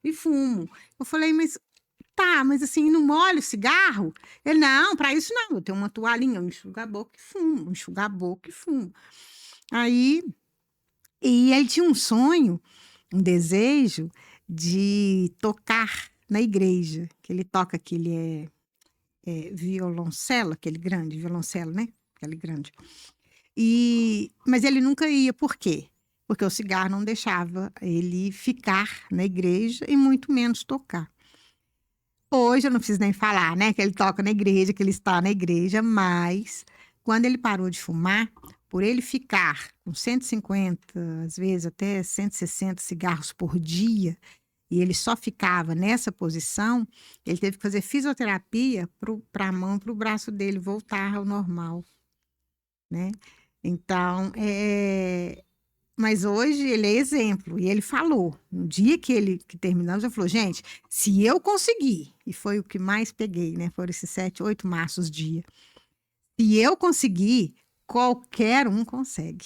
e fumo. Eu falei, mas mas assim, não molha o cigarro? Ele, não, pra isso não, eu tenho uma toalhinha, eu enxugo a boca e fumo. Aí, e ele tinha um sonho, um desejo de tocar na igreja, que ele toca aquele violoncelo, aquele grande violoncelo, né? Aquele grande. Mas ele nunca ia, por quê? Porque o cigarro não deixava ele ficar na igreja e muito menos tocar. Hoje eu não preciso nem falar, né? Que ele toca na igreja, que ele está na igreja, mas quando ele parou de fumar, por ele ficar com 150, às vezes até 160 cigarros por dia, e ele só ficava nessa posição, ele teve que fazer fisioterapia para a mão, para o braço dele voltar ao normal, né? Então, mas hoje ele é exemplo, e ele falou, no dia que terminamos, ele falou, gente, se eu conseguir, e foi o que mais peguei, né? Foram esses 7, 8 maços dia. Se eu conseguir, qualquer um consegue.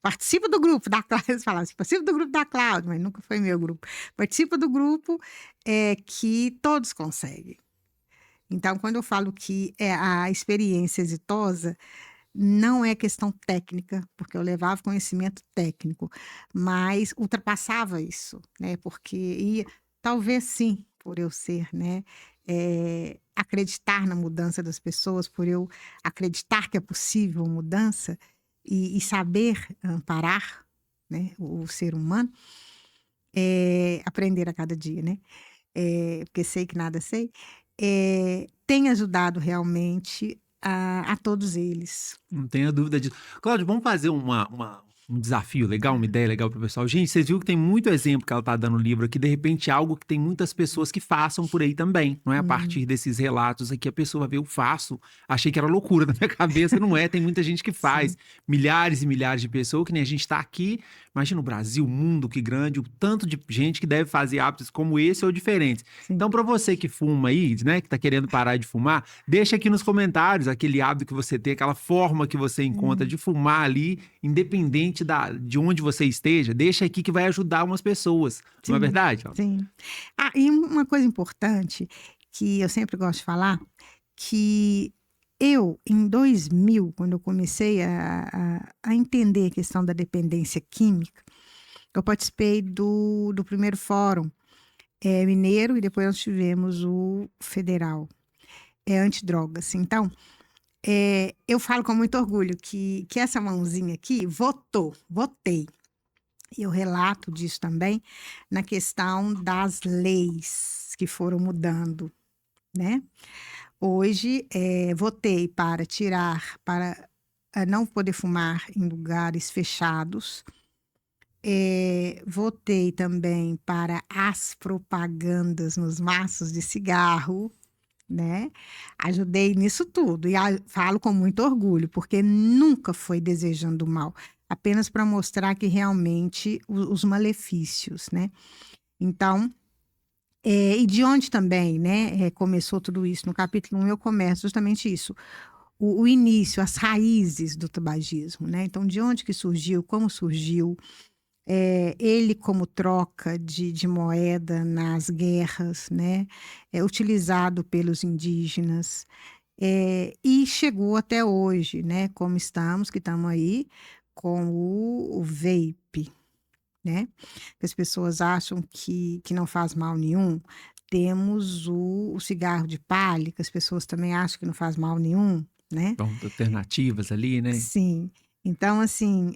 Participa do grupo da Cláudia, eles falavam assim, participa do grupo da Cláudia, mas nunca foi meu grupo. Participa do grupo que todos conseguem. Então, quando eu falo que a experiência exitosa, não é questão técnica, porque eu levava conhecimento técnico, mas ultrapassava isso, né? Porque talvez sim, por eu ser, né? Acreditar na mudança das pessoas, por eu acreditar que é possível mudança e saber amparar, né, o ser humano, aprender a cada dia, né? Porque sei que nada sei, tem ajudado realmente a todos eles. Não tenho dúvida disso. Cláudio, vamos fazer uma um desafio legal, uma ideia legal para o pessoal. Gente, vocês viram que tem muito exemplo que ela tá dando no livro aqui, de repente algo que tem muitas pessoas que façam por aí também, não é? A partir desses relatos aqui, a pessoa vai ver, eu faço, achei que era loucura na minha cabeça, não é? Tem muita gente que faz, Sim. milhares e milhares de pessoas, que nem a gente tá aqui, imagina o Brasil, o mundo, que grande, o tanto de gente que deve fazer hábitos como esse ou diferentes. Sim. Então, para você que fuma aí, né, que tá querendo parar de fumar, deixa aqui nos comentários aquele hábito que você tem, aquela forma que você encontra de fumar ali, independente de onde você esteja, deixa aqui que vai ajudar umas pessoas. Não é Sim. verdade? Sim. E uma coisa importante que eu sempre gosto de falar, que eu, em 2000, quando eu comecei a entender a questão da dependência química, eu participei do primeiro fórum mineiro e depois nós tivemos o federal, antidrogas. Então, eu falo com muito orgulho que essa mãozinha aqui votei. E eu relato disso também na questão das leis que foram mudando, né? Hoje, votei para não poder fumar em lugares fechados. Votei também para as propagandas nos maços de cigarro, né? Ajudei nisso tudo e falo com muito orgulho, porque nunca foi desejando mal, apenas para mostrar que realmente os malefícios, né? Então, e de onde também, né, começou tudo isso? No capítulo 1 eu começo justamente isso, o início, as raízes do tabagismo, né? Então, de onde que surgiu, como surgiu, ele como troca de moeda nas guerras, né? Utilizado pelos indígenas, e chegou até hoje, né? Como que estamos aí com o vape, né? As pessoas acham que não faz mal nenhum. Temos o cigarro de palha, que as pessoas também acham que não faz mal nenhum, né? Então, alternativas ali, né? Sim. Então, assim,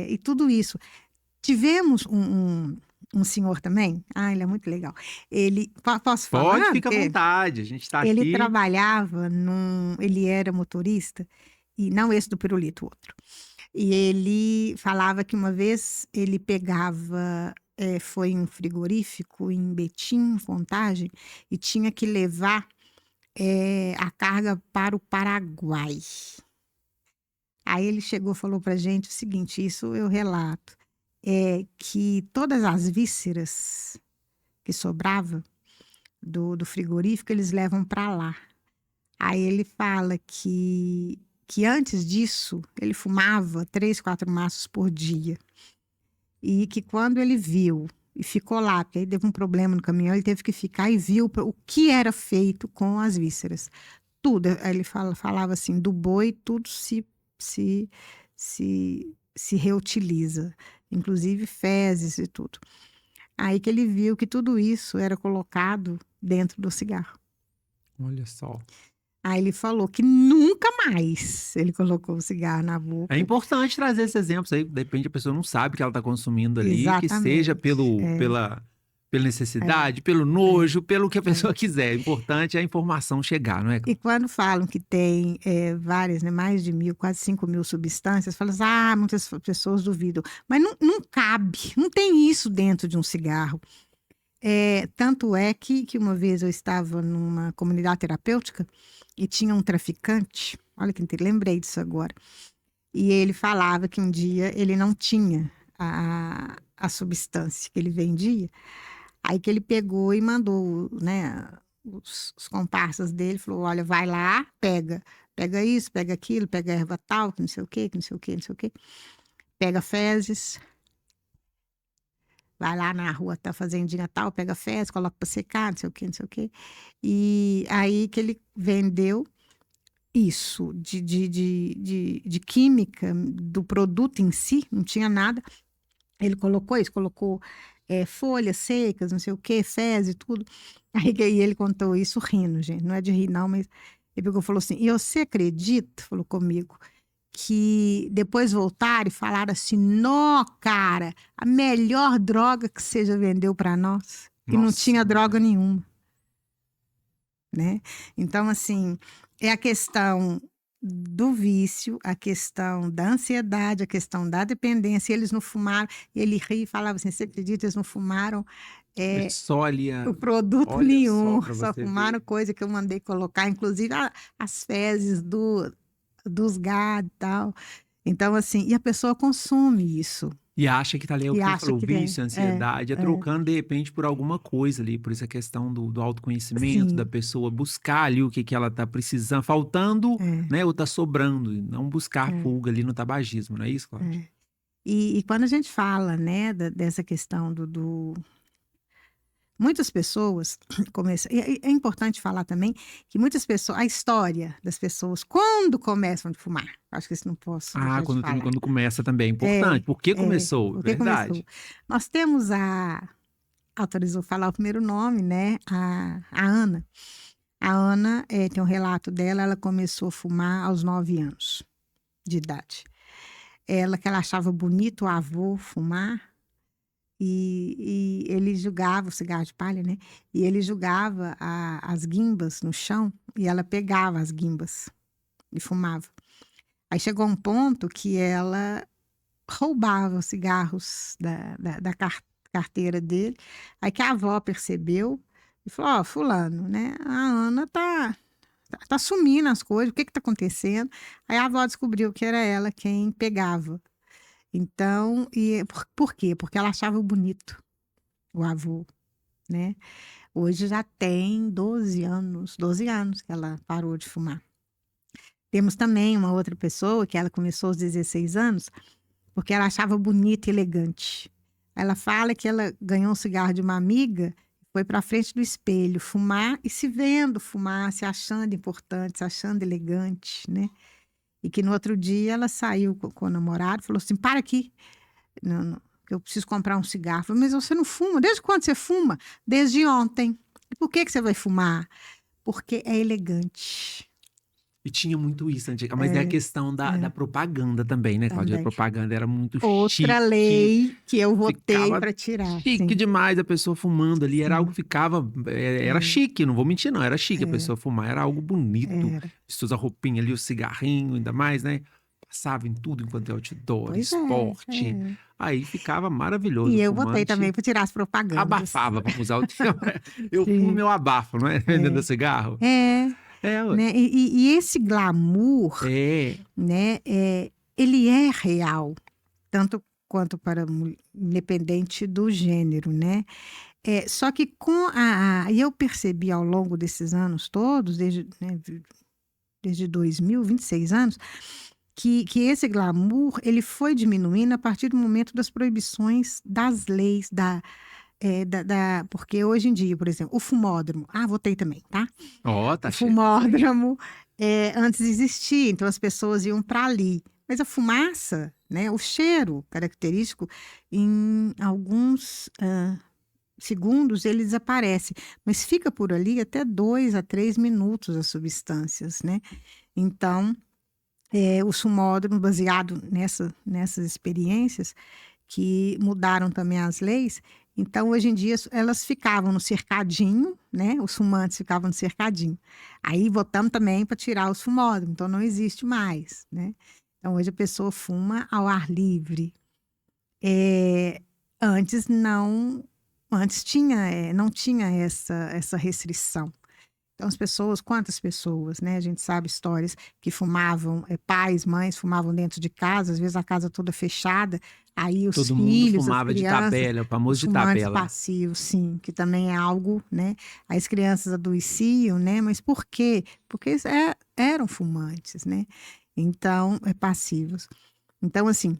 e tudo isso. Tivemos um senhor também, ele é muito legal. Posso falar? Pode, fica à vontade, a gente tá Ele aqui. trabalhava ele era motorista, e não esse do pirulito, o outro. E ele falava que uma vez ele pegava, foi em um frigorífico em Betim, Contagem, e tinha que levar a carga para o Paraguai. Aí ele chegou e falou pra gente o seguinte, isso eu relato, que todas as vísceras que sobrava do frigorífico, eles levam para lá. Aí ele fala que antes disso, ele fumava 3, 4 maços por dia. E que quando ele viu e ficou lá, porque aí teve um problema no caminhão, ele teve que ficar e viu o que era feito com as vísceras. Tudo, aí ele falava assim, do boi, tudo se reutiliza, inclusive fezes e tudo. Aí que ele viu que tudo isso era colocado dentro do cigarro. Olha só. Aí ele falou que nunca mais ele colocou o cigarro na boca. É importante trazer esses exemplos aí, de repente a pessoa não sabe que ela está consumindo ali, Exatamente. que seja pela necessidade, pelo nojo, pelo que a pessoa quiser. O importante é a informação chegar, não é? E quando falam que tem várias, né, mais de 1.000, quase 5.000 substâncias, falam assim, muitas pessoas duvidam. Mas não cabe, não tem isso dentro de um cigarro. Tanto é que uma vez eu estava numa comunidade terapêutica e tinha um traficante, olha que lembrei disso agora, e ele falava que um dia ele não tinha a substância que ele vendia, aí que ele pegou e mandou, né, os comparsas dele, falou, olha, vai lá, pega isso, pega aquilo, pega erva tal, que não sei o quê, que não sei o quê, não sei o quê, pega fezes, vai lá na rua, tá fazendinha tal, pega fezes, coloca para secar, não sei o quê, não sei o quê. E aí que ele vendeu isso de química, do produto em si, não tinha nada. Ele colocou isso, colocou folhas secas, não sei o quê, fezes e tudo. Aí ele contou isso rindo, gente. Não é de rir, não, mas ele pegou e falou assim, e você acredita, falou comigo, que depois voltaram e falaram assim, nó, cara, a melhor droga que você já vendeu para nós. E não tinha droga nenhuma. Né? Então, assim, é a questão do vício, a questão da ansiedade, a questão da dependência. Eles não fumaram, ele ria e falava assim: você acredita, eles não fumaram Só ali o produto olha nenhum, pra só você fumaram ver. coisa que eu mandei colocar, inclusive as fezes dos gados e tal. Então, assim, e a pessoa consome isso. E acha que tá ali, é o E que você acha falou, que vício, ansiedade, trocando de repente por alguma coisa ali, por isso a questão do autoconhecimento da Sim, pessoa, buscar ali o que que ela tá precisando, faltando, é, né, ou tá sobrando, e não buscar é, fuga ali no tabagismo, não é isso, Cláudia? é. E quando a gente fala, né, dessa questão muitas pessoas começam. É importante falar também que muitas pessoas, a história das pessoas, quando começam a fumar, acho que isso não posso Ah, deixar de falar. quando começa também é importante, É, por que começou, porque começou. verdade. Nós temos autorizou falar o primeiro nome, né? A Ana. A Ana tem um relato dela, ela começou a fumar aos 9 anos de idade. Que ela achava bonito o avô fumar, e ele jogava o cigarro de palha, né? E ele jogava as guimbas no chão e ela pegava as guimbas e fumava. Aí chegou um ponto que ela roubava os cigarros da carteira dele. Aí que a avó percebeu e falou: Ó, fulano, né? A Ana tá sumindo as coisas, o que que tá acontecendo? Aí a avó descobriu que era ela quem pegava. Então, por quê? Porque ela achava bonito o avô, né? Hoje já tem 12 anos que ela parou de fumar. Temos também uma outra pessoa que ela começou aos 16 anos porque ela achava bonita e elegante. Ela fala que ela ganhou um cigarro de uma amiga, foi para frente do espelho fumar e se vendo fumar, se achando importante, se achando elegante, né? E que no outro dia ela saiu com o namorado, falou assim: para aqui, não, que eu preciso comprar um cigarro. Eu falei: mas você não fuma? Desde quando você fuma? Desde ontem. E por que você vai fumar? Porque é elegante. E tinha muito isso antigamente, mas é a questão da propaganda também, né, Cláudia? A Também. propaganda era muito Outra chique. lei que eu votei Ficava para tirar. chique Sim. demais a pessoa fumando ali, era algo que ficava, era chique, não vou mentir não, era chique a pessoa fumar, era algo bonito, Era. a roupinha ali, o cigarrinho, ainda mais, né, passava em tudo enquanto é outdoor, Pois é, esporte, aí ficava maravilhoso E o eu votei também fumante, para tirar as propagandas. abafava, vamos usar o termo, eu Sim. fumo, eu abafo, não é, vendendo cigarro? Ué. Né? E esse glamour, É, né, ele é real, tanto quanto para independente do gênero, né? Só que e eu percebi ao longo desses anos todos, desde 2000, 26 anos, que esse glamour ele foi diminuindo a partir do momento das proibições das leis, porque hoje em dia, por exemplo, o fumódromo, votei também, tá? tá O cheio. fumódromo antes existia, então as pessoas iam para ali. Mas a fumaça, né, o cheiro característico, em alguns segundos ele desaparece, mas fica por ali até 2 a 3 minutos as substâncias, né? Então, o fumódromo, baseado nessas experiências, que mudaram também as leis, então hoje em dia elas ficavam no cercadinho, né? Os fumantes ficavam no cercadinho. Aí votamos também para tirar os fumódromos, então não existe mais, né? Então hoje a pessoa fuma ao ar livre. Antes não tinha essa restrição. Então quantas pessoas, né? A gente sabe histórias que fumavam, pais, mães fumavam dentro de casa, às vezes a casa toda fechada, aí os Todo mundo filhos, as fumava de crianças, tabela, o famoso os de fumantes tabela. passivos, sim, que também é algo, né? As crianças adoeciam, né? Mas por quê? Porque eles eram fumantes, né? Então, passivos. Então, assim,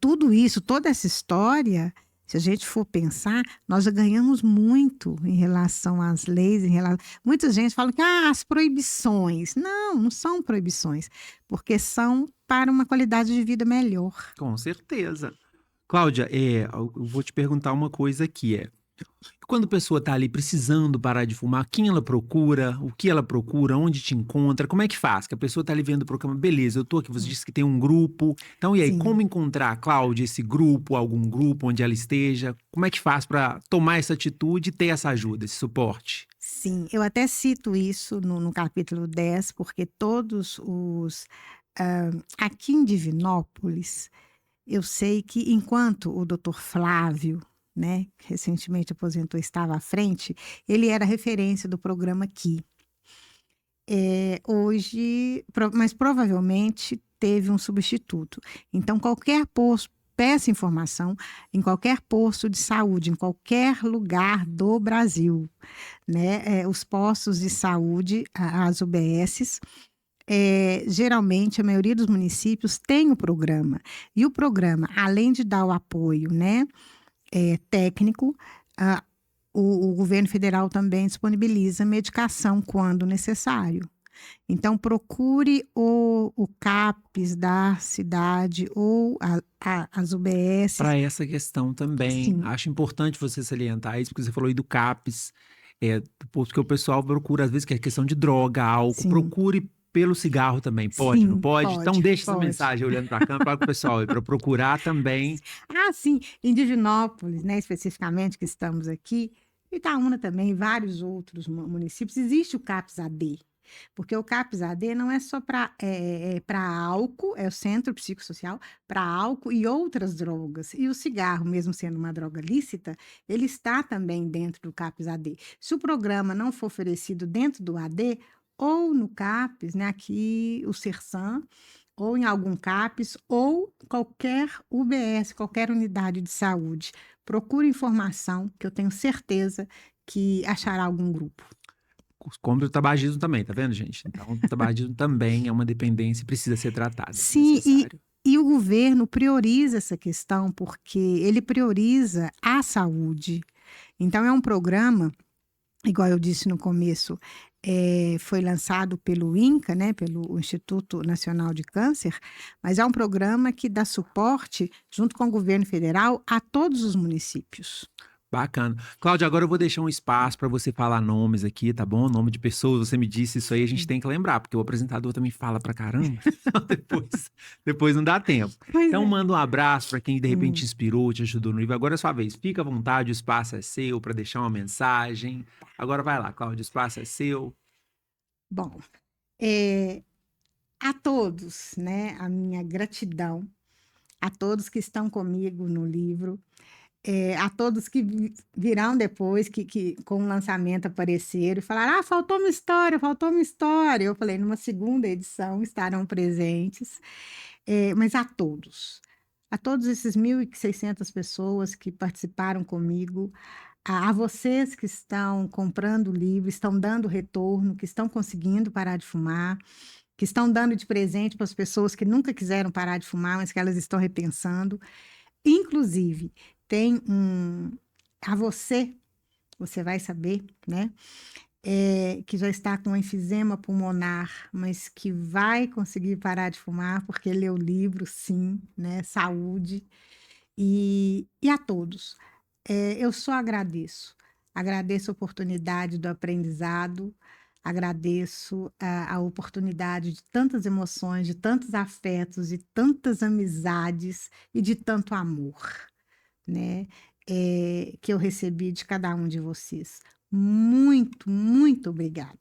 tudo isso, toda essa história, se a gente for pensar, nós já ganhamos muito em relação às leis, muita gente fala que as proibições. Não são proibições, porque são para uma qualidade de vida melhor. Com certeza. Cláudia, eu vou te perguntar uma coisa aqui, quando a pessoa está ali precisando parar de fumar, quem ela procura, o que ela procura, onde te encontra, como é que faz? Que a pessoa está ali vendo o programa, beleza, eu tô aqui, você disse que tem um grupo, então e aí, Sim. como encontrar, Cláudia, esse grupo, algum grupo onde ela esteja, como é que faz para tomar essa atitude e ter essa ajuda, esse suporte? Sim, eu até cito isso no capítulo 10, porque todos os. Aqui em Divinópolis, eu sei que enquanto o doutor Flávio, né, que recentemente aposentou, estava à frente, ele era referência do programa aqui. Hoje, mas provavelmente teve um substituto. Então, qualquer posto, peça informação em qualquer posto de saúde, em qualquer lugar do Brasil, né? Os postos de saúde, as UBSs, geralmente a maioria dos municípios tem o programa. E o programa, além de dar o apoio, né, técnico, o governo federal também disponibiliza medicação quando necessário. Então, procure o CAPS da cidade ou as UBS. Para essa questão também, Sim. acho importante você salientar isso, porque você falou aí do CAPS, porque o pessoal procura, às vezes, que é questão de droga, álcool, Sim. procure pelo cigarro também. Pode, Sim, não pode? Então, deixa essa pode. mensagem olhando para a câmera, fala com o pessoal, para procurar também. Sim, em Divinópolis, né, especificamente, que estamos aqui, Itaúna também, vários outros municípios, existe o CAPS-AD. Porque o CAPS-AD não é só para álcool, é o Centro Psicossocial para álcool e outras drogas. E o cigarro, mesmo sendo uma droga lícita, ele está também dentro do CAPS-AD. Se o programa não for oferecido dentro do AD, ou no CAPS, né, aqui o Sersan, ou em algum CAPS, ou qualquer UBS, qualquer unidade de saúde, procure informação, que eu tenho certeza que achará algum grupo. Como o tabagismo também, tá vendo, gente? Então, o tabagismo também é uma dependência e precisa ser tratada. Sim, e o governo prioriza essa questão porque ele prioriza a saúde. Então, é um programa, igual eu disse no começo, foi lançado pelo INCA, né, pelo Instituto Nacional de Câncer, mas é um programa que dá suporte, junto com o governo federal, a todos os municípios. Bacana. Cláudia, agora eu vou deixar um espaço para você falar nomes aqui, tá bom? Nome de pessoas, você me disse isso aí, a gente tem que lembrar, porque o apresentador também fala pra caramba, depois não dá tempo. Então manda um abraço para quem de repente te inspirou, te ajudou no livro. Agora é sua vez, fica à vontade, o espaço é seu para deixar uma mensagem. Agora vai lá, Cláudia, o espaço é seu. Bom, a todos, né, a minha gratidão, a todos que estão comigo no livro, a todos que virão depois, que com o lançamento apareceram e falaram, faltou uma história. Eu falei, numa segunda edição estarão presentes, mas a todos esses 1.600 pessoas que participaram comigo, a vocês que estão comprando o livro, estão dando retorno, que estão conseguindo parar de fumar, que estão dando de presente para as pessoas que nunca quiseram parar de fumar, mas que elas estão repensando. Inclusive, tem a você vai saber, né, que já está com enfisema pulmonar, mas que vai conseguir parar de fumar, porque leu o livro, sim, né, saúde, e a todos. Eu só agradeço a oportunidade do aprendizado, agradeço a oportunidade de tantas emoções, de tantos afetos, de tantas amizades e de tanto amor, né, que eu recebi de cada um de vocês. Muito, muito obrigada.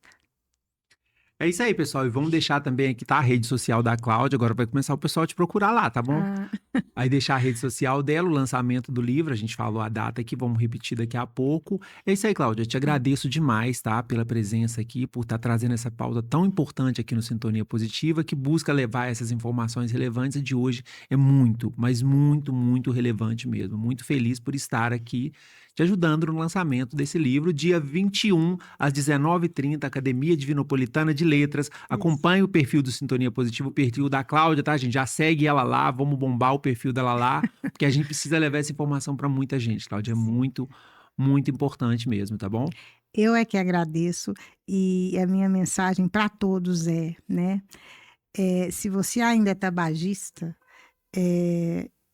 É isso aí, pessoal. E vamos deixar também aqui, tá? A rede social da Cláudia. Agora vai começar o pessoal a te procurar lá, tá bom? Aí deixar a rede social dela, o lançamento do livro. A gente falou a data aqui, vamos repetir daqui a pouco. É isso aí, Cláudia. Eu te agradeço demais, tá? Pela presença aqui, por estar trazendo essa pauta tão importante aqui no Sintonia Positiva, que busca levar essas informações relevantes. E de hoje é muito, mas muito, muito relevante mesmo. Muito feliz por estar aqui te ajudando no lançamento desse livro, dia 21, às 19h30, Academia Divinopolitana de Letras. Acompanhe o perfil do Sintonia Positiva, o perfil da Cláudia, tá, gente? Já segue ela lá, vamos bombar o perfil dela lá, porque a gente precisa levar essa informação para muita gente, Cláudia. É muito, muito importante mesmo, tá bom? Eu é que agradeço, e a minha mensagem para todos né? Se você ainda é tabagista,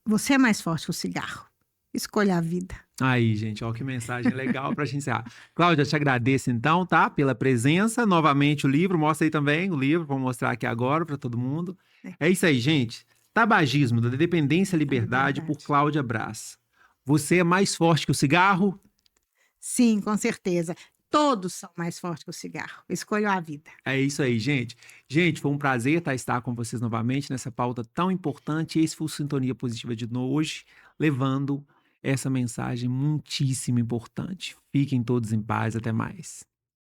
você é mais forte que o cigarro. Escolha a vida. Aí, gente, ó, que mensagem legal pra gente encerrar. Cláudia, te agradeço então, tá? Pela presença. Novamente o livro, mostra aí também o livro, vou mostrar aqui agora para todo mundo. É isso aí, gente. Tabagismo, da Dependência à Liberdade, por Cláudia Brás. Você é mais forte que o cigarro? Sim, com certeza. todos são mais fortes que o cigarro. Escolham a vida. É isso aí, gente. Gente, foi um prazer estar com vocês novamente nessa pauta tão importante. Esse foi o Sintonia Positiva de hoje, levando essa mensagem muitíssimo importante. Fiquem todos em paz. Até mais.